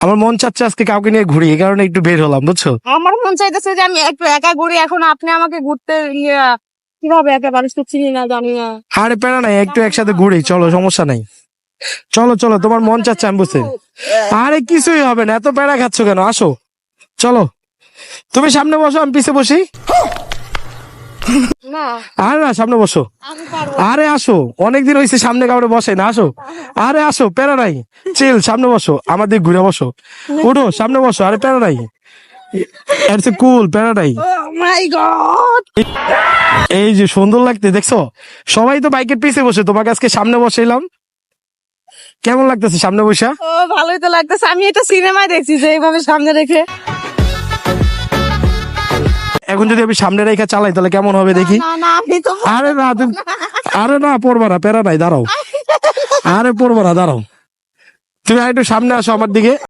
আমার মন চাচ্ছে আজকে কাউকে নিয়ে ঘুরি, এই কারণে একটু বের হলাম, বুঝছো? আমার মন চাইতেছে যে আমি একটু একা ঘুরি। এখন আপনি আমাকে ঘুরতে কিভাবে একা মানুষ তো চিনি না, জানি না। আরে প্যারা নাই, একটু একসাথে ঘুরি, চলো, সমস্যা নাই। চলো চলো, তোমার মন চাচ্ছে আমি বুঝতে। আরে কিছুই হবে না, এত প্যারা খাচ্ছ কেন? আসো, চলো। তুমি সামনে বসো, আমি পিছে বসি। না, আরে না, সামনে বসো। আমি পারবো। আরে আসো, অনেকদিন হয়েছে সামনে কাউরে বসে না, আসো। আরে আসো, প্যারা নাই, চিল, সামনে বসো, আমার দিক ঘুরে বসো। উঠো, সামনে বসো, আরে প্যারা নাই, ইটস কুল, প্যারা নাই। ও মাই গড, এই যে সুন্দর লাগতে দেখছো, সবাই তো বাইকের পিছে বসে, তোমাকে আজকে সামনে বসাইলাম। কেমন লাগতেছে সামনে বসা? ও ভালোই তো লাগতেছে। আমি এটা সিনেমায় দেখছি যে এইভাবে সামনে রেখে। এখন যদি আমি সামনে রেখে চালাই তাহলে কেমন হবে দেখি? না না, আমি তো আরে না তুমি, আরে না, পড়বা না, প্যারা নাই, দাঁড়াও। আরে পড়বা না, দাঁড়াও। তুমি একটু সামনে আসো আমার দিকে।